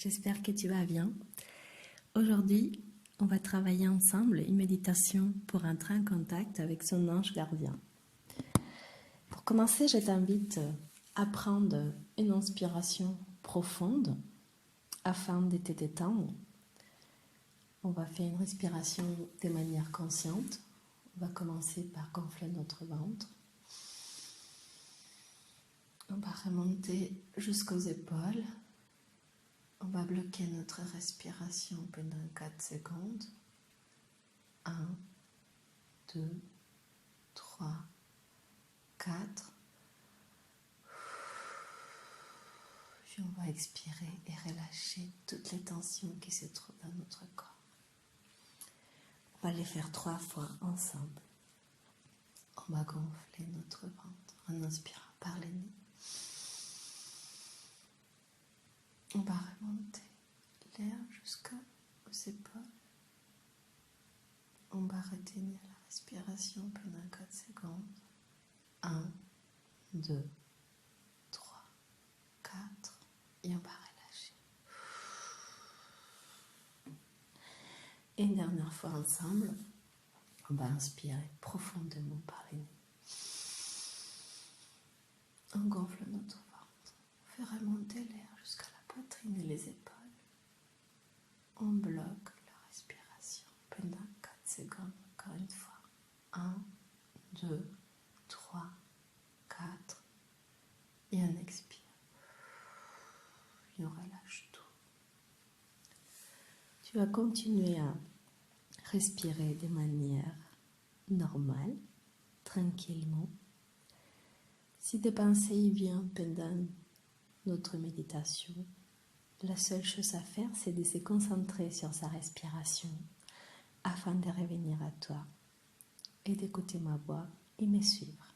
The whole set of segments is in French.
j'espère que tu vas bien. Aujourd'hui, on va travailler ensemble une méditation pour entrer en contact avec son ange gardien. Pour commencer, je t'invite à prendre une inspiration profonde afin de te détendre. On va faire une respiration de manière consciente. On va commencer par gonfler notre ventre. On va remonter jusqu'aux épaules. On va bloquer notre respiration pendant 4 secondes. 1, 2, 3, 4. Puis on va expirer et relâcher toutes les tensions qui se trouvent dans notre corps. On va les faire 3 fois ensemble. On va gonfler notre ventre en inspirant par le nez. On va remonter l'air jusqu'aux épaules. On va retenir la respiration pendant 4 secondes. 1, 2, 3, 4. Et on va relâcher. Et une dernière fois ensemble, on va inspirer profondément par le nez. On gonfle notre ventre. On fait remonter l'air jusqu'à la poitrine et les épaules. On bloque la respiration pendant 4 secondes, encore une fois. 1, 2, 3, 4. Et on expire. Et on relâche tout. Tu vas continuer à respirer de manière normale, tranquillement. Si des pensées y viennent pendant notre méditation, la seule chose à faire, c'est de se concentrer sur sa respiration afin de revenir à toi et d'écouter ma voix et me suivre.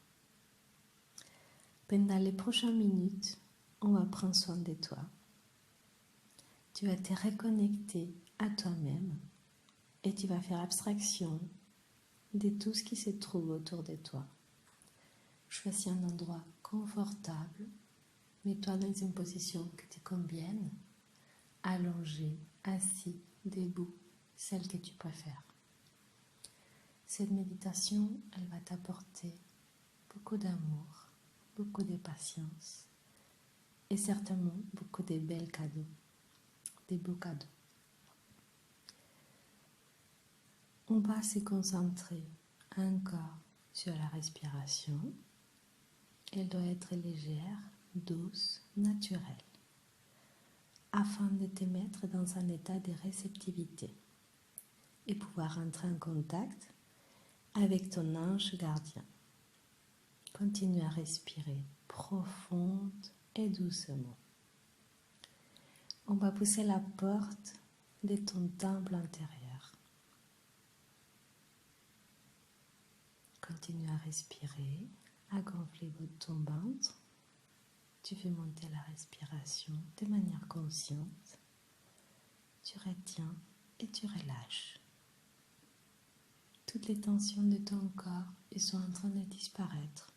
Pendant les prochaines minutes, on va prendre soin de toi. Tu vas te reconnecter à toi-même et tu vas faire abstraction de tout ce qui se trouve autour de toi. Choisis un endroit confortable, mets-toi dans une position qui te convienne, allongé, assis, debout, celle que tu préfères. Cette méditation, elle va t'apporter beaucoup d'amour, beaucoup de patience et certainement beaucoup de belles cadeaux, des beaux cadeaux. On va se concentrer encore sur la respiration. Elle doit être légère, douce, naturelle, afin de te mettre dans un état de réceptivité et pouvoir entrer en contact avec ton ange gardien. Continue à respirer profonde et doucement. On va pousser la porte de ton temple intérieur. Continue à respirer, à gonfler ton ventre. Tu fais monter la respiration de manière consciente. Tu retiens et tu relâches. Toutes les tensions de ton corps sont en train de disparaître.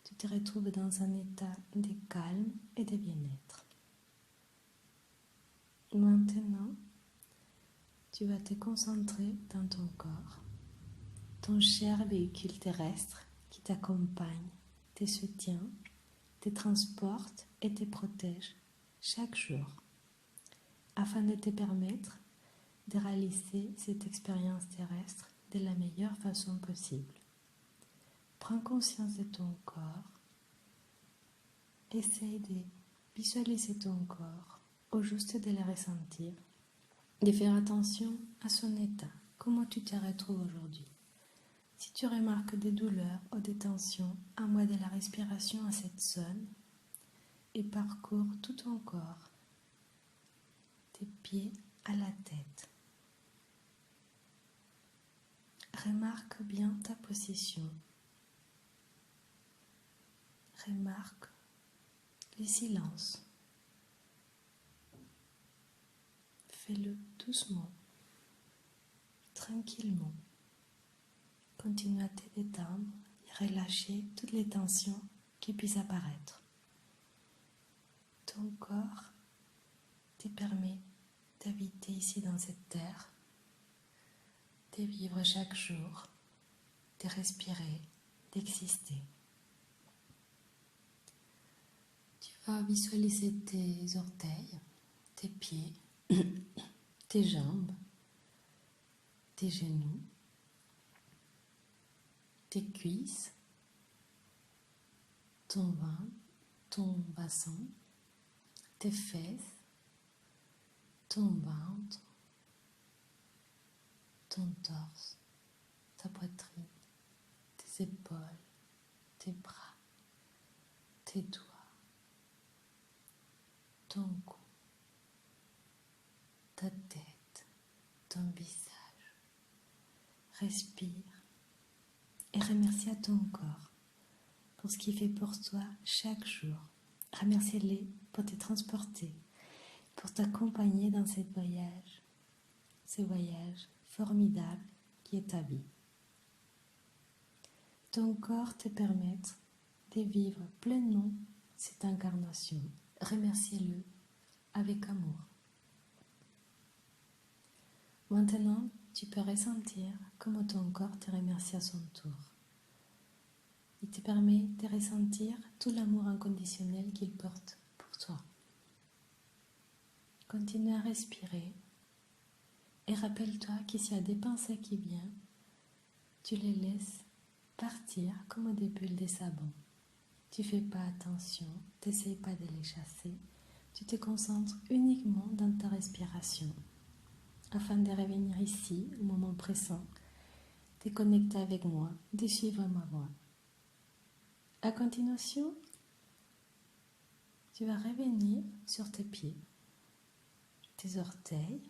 Tu te retrouves dans un état de calme et de bien-être. Maintenant, tu vas te concentrer dans ton corps, ton cher véhicule terrestre qui t'accompagne, te soutient, te transporte et te protège chaque jour, afin de te permettre de réaliser cette expérience terrestre de la meilleure façon possible. Prends conscience de ton corps. Essaye de visualiser ton corps, au juste de le ressentir, de faire attention à son état, comment tu te retrouves aujourd'hui. Si tu remarques des douleurs ou des tensions, envoie de la respiration à cette zone et parcours tout ton corps, des pieds à la tête. Remarque bien ta position. Remarque les silences. Fais-le doucement, tranquillement. Continue à te détendre et relâcher toutes les tensions qui puissent apparaître. Ton corps te permet d'habiter ici dans cette terre, de vivre chaque jour, de respirer, d'exister. Tu vas visualiser tes orteils, tes pieds, tes jambes, tes genoux, tes cuisses, ton ventre, ton bassin, tes fesses, ton ventre, ton torse, ta poitrine, tes épaules, tes bras, tes doigts, ton cou, ta tête, ton visage. Respire et remercie à ton corps pour ce qu'il fait pour toi chaque jour. Remercie-les pour te transporter, pour t'accompagner dans ce voyage formidable qui est ta vie. Ton corps te permet de vivre pleinement cette incarnation. Remercie-le avec amour. Maintenant, tu peux ressentir comment ton corps te remercie à son tour. Il te permet de ressentir tout l'amour inconditionnel qu'il porte pour toi. Continue à respirer et rappelle-toi que s'il y a des pensées qui viennent, tu les laisses partir comme des bulles de savon. Tu ne fais pas attention, tu n'essayes pas de les chasser, tu te concentres uniquement dans ta respiration afin de revenir ici au moment présent, de connecter avec moi, de suivre ma voix. À continuation, tu vas revenir sur tes pieds, tes orteils.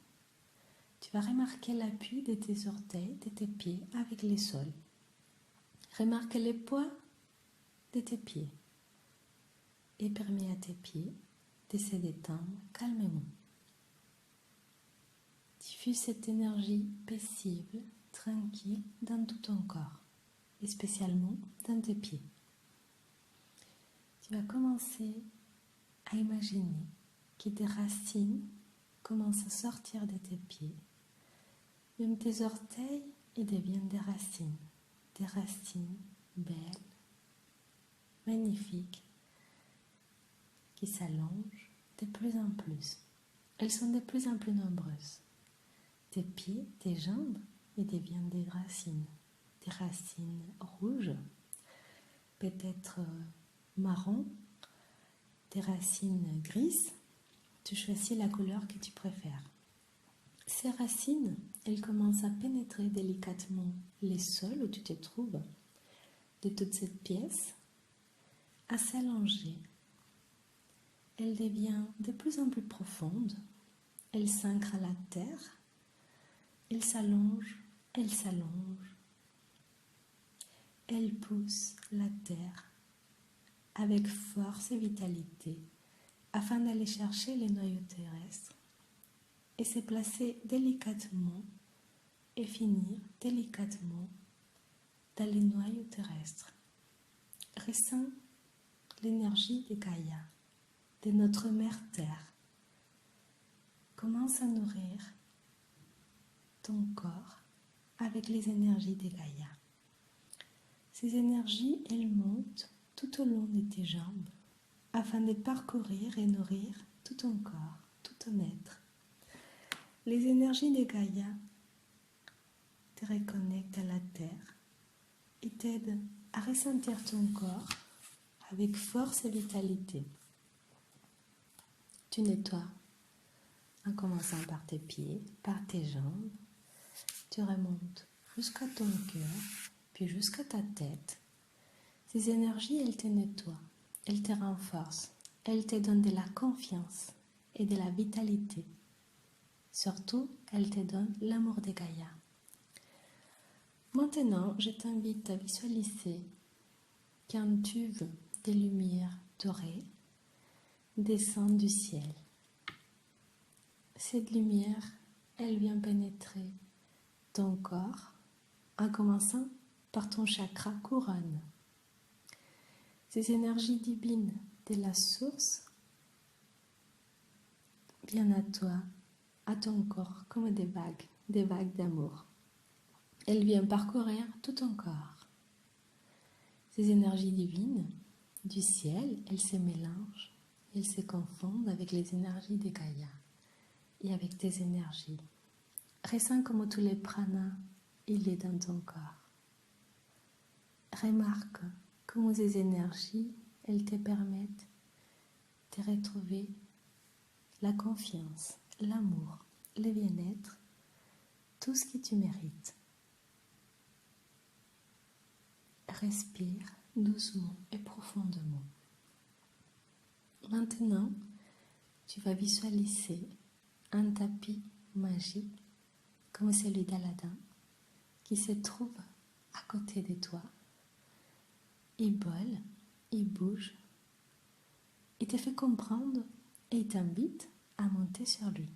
Tu vas remarquer l'appui de tes orteils, de tes pieds avec le sol. Remarque les poids de tes pieds et permets à tes pieds de se détendre calmement. Diffuse cette énergie paisible, tranquille dans tout ton corps et spécialement dans tes pieds. Tu vas commencer à imaginer que tes racines commencent à sortir de tes pieds. Même tes orteils ils deviennent des racines belles, magnifiques, qui s'allongent de plus en plus. Elles sont de plus en plus nombreuses. Tes pieds, tes jambes, ils deviennent des racines rouges, peut-être marron, des racines grises. Tu choisis la couleur que tu préfères. Ces racines, elles commencent à pénétrer délicatement les sols où tu te trouves, de toute cette pièce, à s'allonger. Elle devient de plus en plus profonde, elle s'ancre à la terre, elle s'allonge, elle pousse la terre avec force et vitalité afin d'aller chercher les noyaux terrestres et se placer délicatement et finir délicatement dans les noyaux terrestres. Ressens l'énergie de Gaïa, de notre mère Terre. Commence à nourrir ton corps avec les énergies de Gaïa. Ces énergies, elles montent tout au long de tes jambes afin de parcourir et nourrir tout ton corps, tout ton être. Les énergies de Gaïa te reconnectent à la terre et t'aident à ressentir ton corps avec force et vitalité. Tu nettoies en commençant par tes pieds, par tes jambes. Tu remontes jusqu'à ton cœur, puis jusqu'à ta tête. Ces énergies, elles te nettoient, elles te renforcent, elles te donnent de la confiance et de la vitalité. Surtout, elles te donnent l'amour de Gaïa. Maintenant, je t'invite à visualiser qu'un tube de lumière dorée descend du ciel. Cette lumière, elle vient pénétrer ton corps en commençant par ton chakra couronne. Ces énergies divines de la source viennent à toi, à ton corps, comme des vagues d'amour. Elles viennent parcourir tout ton corps. Ces énergies divines du ciel, elles se mélangent, elles se confondent avec les énergies de Gaïa et avec tes énergies. Ressens comme tous les pranas, il est dans ton corps. Remarque comment ces énergies, elles te permettent de retrouver la confiance, l'amour, le bien-être, tout ce que tu mérites. Respire doucement et profondément. Maintenant, tu vas visualiser un tapis magique comme celui d'Aladin qui se trouve à côté de toi. Il vole, il bouge, il te fait comprendre et il t'invite à monter sur lui.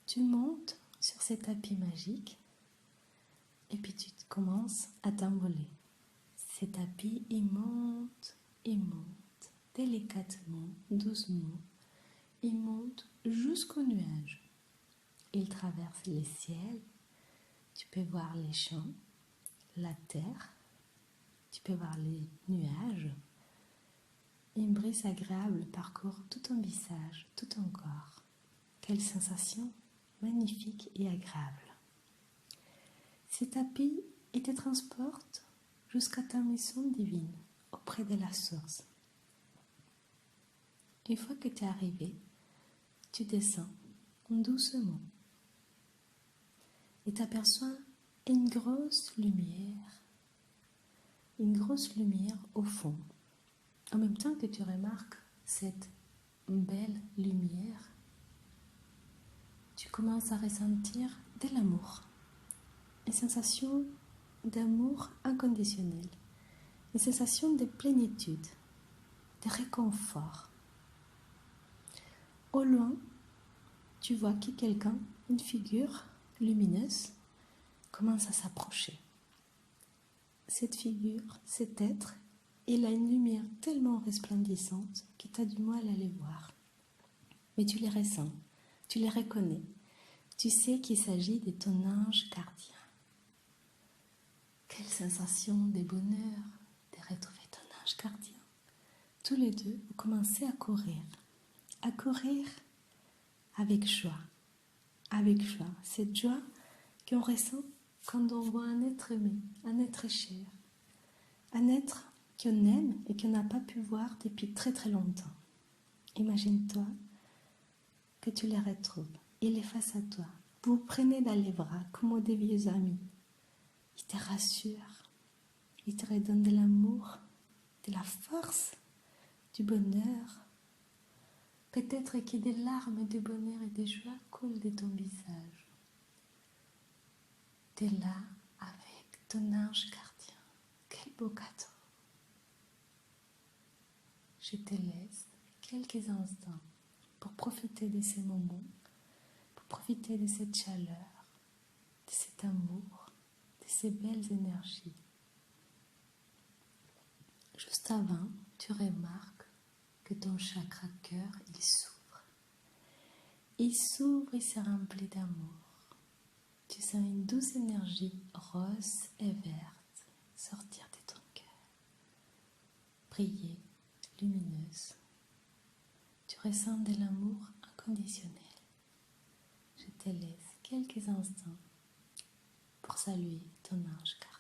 Tu montes sur ce tapis magique et puis tu commences à t'envoler. Ce tapis, il monte délicatement, doucement. Il monte jusqu'au nuage. Il traverse les ciels. Tu peux voir les champs, la terre. Tu peux voir les nuages. Une brise agréable parcourt tout ton visage, tout ton corps. Quelle sensation magnifique et agréable. Ce tapis, il te transporte jusqu'à ta maison divine, auprès de la source. Une fois que tu es arrivé, tu descends doucement et tu aperçois une grosse lumière au fond. En même temps que tu remarques cette belle lumière, tu commences à ressentir de l'amour, une sensation d'amour inconditionnel, une sensation de plénitude, de réconfort. Au loin, tu vois que quelqu'un, une figure lumineuse, commence à s'approcher. Cette figure, cet être, il a une lumière tellement resplendissante que tu as du mal à les voir. Mais tu les ressens, tu les reconnais. Tu sais qu'il s'agit de ton ange gardien. Quelle sensation de bonheur de retrouver ton ange gardien. Tous les deux, vous commencez à courir avec joie. Cette joie qu'on ressent quand on voit un être aimé, un être cher, un être qu'on aime et qu'on n'a pas pu voir depuis très très longtemps. Imagine-toi que tu les retrouves, il est face à toi. Vous prenez dans les bras comme des vieux amis. Il te rassure, il te redonne de l'amour, de la force, du bonheur. Peut-être que des larmes de bonheur et de joie coulent de ton visage. Tu es là avec ton ange gardien. Quel beau cadeau. Je te laisse quelques instants pour profiter de ces moments, pour profiter de cette chaleur, de cet amour, de ces belles énergies. Juste avant, tu remarques que ton chakra cœur, il s'ouvre. Il s'ouvre et se remplit d'amour. Tu sens une douce énergie rose et verte sortir de ton cœur. Briller, lumineuse. Tu ressens de l'amour inconditionnel. Je te laisse quelques instants pour saluer ton ange gardien.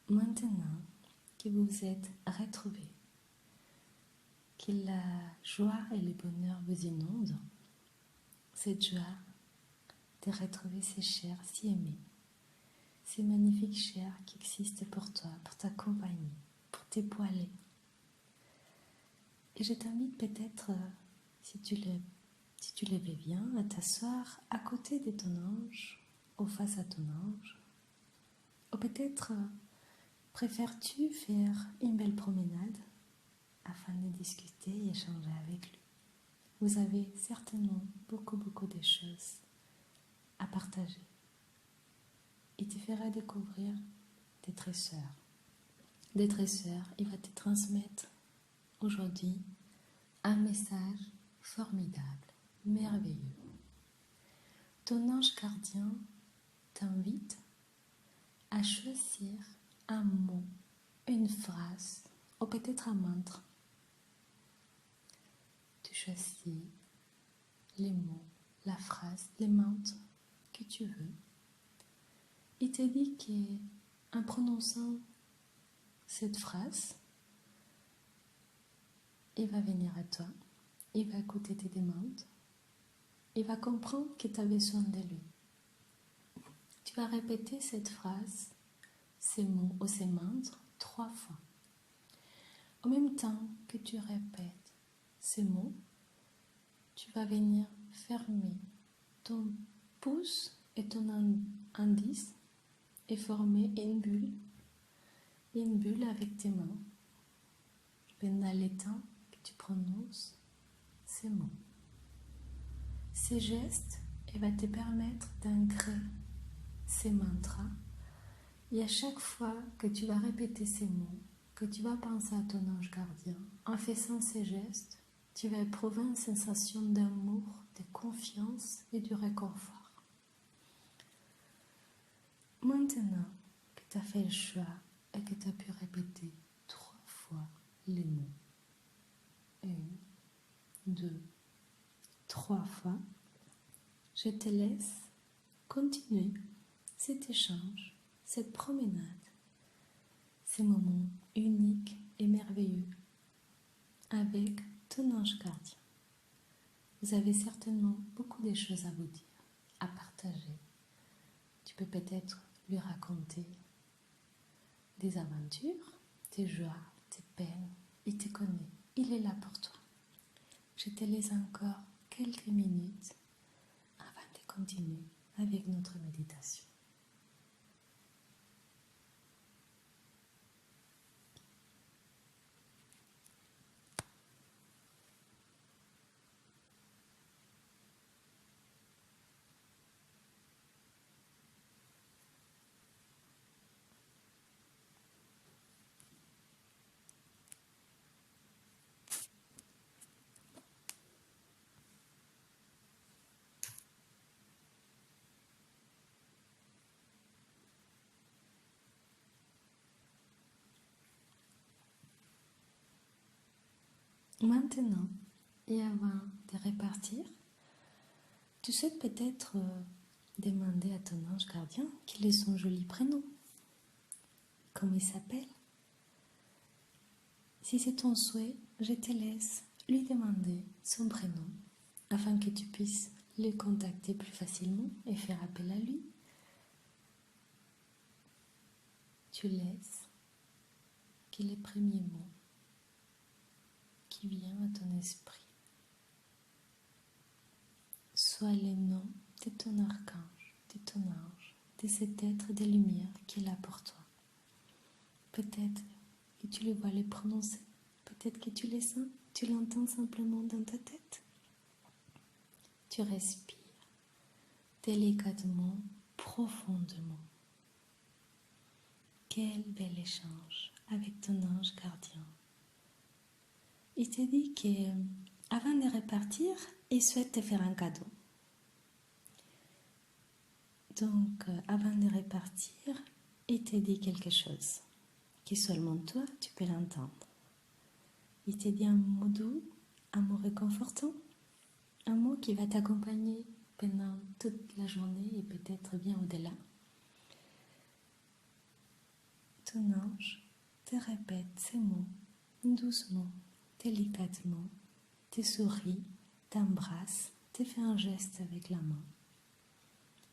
Maintenant que vous vous êtes retrouvés, que la joie et le bonheur vous inondent, cette joie de retrouver ces chairs si aimées, ces magnifiques chairs qui existent pour toi, pour t'accompagner, pour t'épauler. Et je t'invite peut-être, si tu le si tu le veux bien, à t'asseoir à côté de ton ange ou face à ton ange. Ou peut-être préfères-tu faire une belle promenade afin de discuter et échanger avec lui. Vous avez certainement beaucoup de choses à partager. Il te fera découvrir des trésors. Des trésors, il va te transmettre aujourd'hui un message formidable, merveilleux. Ton ange gardien t'invite à choisir un mot, une phrase ou peut-être un mantra. Tu choisis les mots, la phrase, les mantras que tu veux. Il te dit qu'en prononçant cette phrase, il va venir à toi, il va écouter tes demandes, il va comprendre que tu as besoin de lui. Tu vas répéter cette phrase, ces mots ou ces mantras 3 fois. En même temps que tu répètes ces mots, tu vas venir fermer ton pouce et ton indice et former une bulle avec tes mains pendant le temps que tu prononces ces mots. Ces gestes vont te permettre d'ancrer ces mantras et à chaque fois que tu vas répéter ces mots, que tu vas penser à ton ange gardien, en faisant ces gestes, tu vas éprouver une sensation d'amour, de confiance et de réconfort. Maintenant que tu as fait le choix et que tu as pu répéter 3 fois les mots, 1, 2, 3 fois, je te laisse continuer cet échange, cette promenade, ces moments uniques et merveilleux avec ton ange gardien. Vous avez certainement beaucoup de choses à vous dire, à partager. Tu peux peut-être lui raconter des aventures, tes joies, tes peines. Il te connaît, il est là pour toi. Je te laisse encore quelques minutes avant de continuer avec notre méditation. Maintenant, et avant de repartir, tu souhaites peut-être demander à ton ange gardien quel est son joli prénom, comment il s'appelle. Si c'est ton souhait, je te laisse lui demander son prénom afin que tu puisses le contacter plus facilement et faire appel à lui. Tu laisses que les premiers mots qui viennent à ton esprit soient les noms de ton archange, de ton ange, de cet être de lumière qui est là pour toi. Peut-être que tu le vois les prononcer, peut-être que tu les sens, tu l'entends simplement dans ta tête. Tu respires délicatement, profondément. Quel bel échange avec ton ange gardien. Il te dit que avant de repartir, il souhaite te faire un cadeau. Donc, avant de repartir, il te dit quelque chose que seulement toi, tu peux l'entendre. Il te dit un mot doux, un mot réconfortant, un mot qui va t'accompagner pendant toute la journée et peut-être bien au-delà. Ton ange te répète ces mots doucement, délicatement, te sourit, t'embrasse, te fait un geste avec la main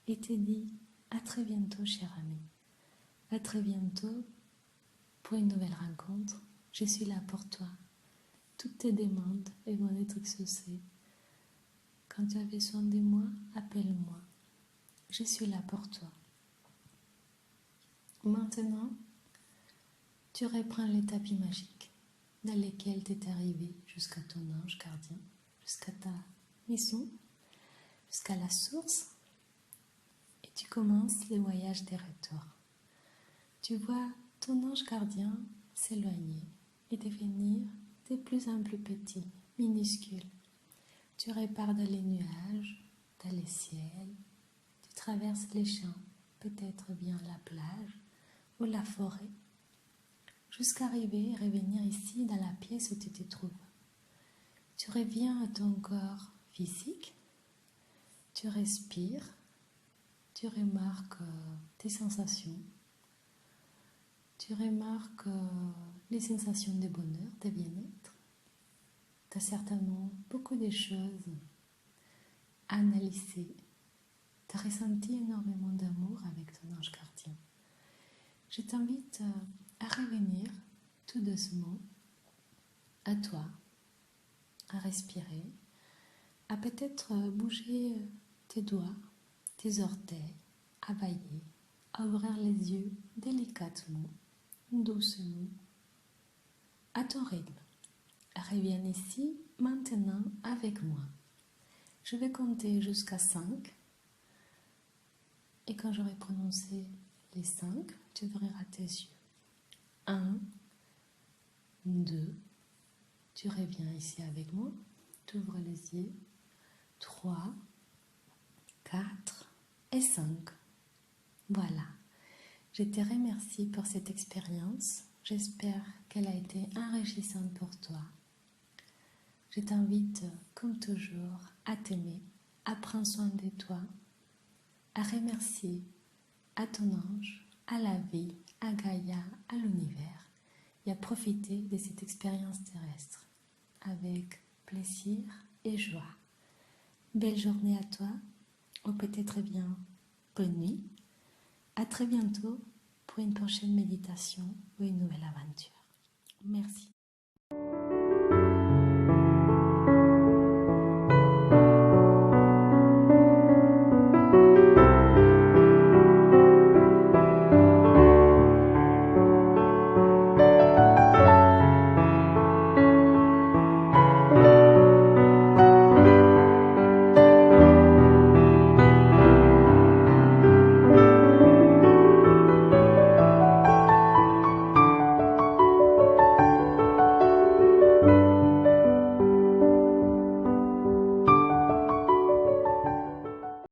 et te dit à très bientôt, cher ami. À très bientôt pour une nouvelle rencontre. Je suis là pour toi. Toutes tes demandes vont être exaucées Quand tu as besoin de moi, appelle-moi. Je suis là pour toi. Maintenant, tu reprends les tapis magiques dans lesquels tu es arrivé jusqu'à ton ange gardien, jusqu'à ta maison, jusqu'à la source, et tu commences le voyage des retours. Tu vois ton ange gardien s'éloigner et devenir de plus en plus petit, minuscule. Tu repars dans les nuages, dans les ciels, tu traverses les champs, peut-être bien la plage ou la forêt, jusqu'à arriver et revenir ici dans la pièce où tu te trouves. Tu reviens à ton corps physique, tu respires, tu remarques tes sensations, tu remarques les sensations de bonheur, de bien-être. Tu as certainement beaucoup de choses à analyser. Tu as ressenti énormément d'amour avec ton ange gardien. Je t'invite à revenir tout doucement à toi, à respirer, à peut-être bouger tes doigts, tes orteils, à bailler, à ouvrir les yeux délicatement, doucement, à ton rythme. Reviens ici maintenant avec moi. Je vais compter jusqu'à 5 et quand j'aurai prononcé les 5, tu ouvriras tes yeux. 1, 2, tu reviens ici avec moi, tu ouvres les yeux. 3, 4 et 5. Voilà. Je te remercie pour cette expérience. J'espère qu'elle a été enrichissante pour toi. Je t'invite, comme toujours, à t'aimer, à prendre soin de toi, à remercier à ton ange, à la vie, à Gaïa, à l'univers et à profiter de cette expérience terrestre avec plaisir et joie. Belle journée à toi, ou peut-être bien bonne nuit. À très bientôt pour une prochaine méditation ou une nouvelle aventure. Merci.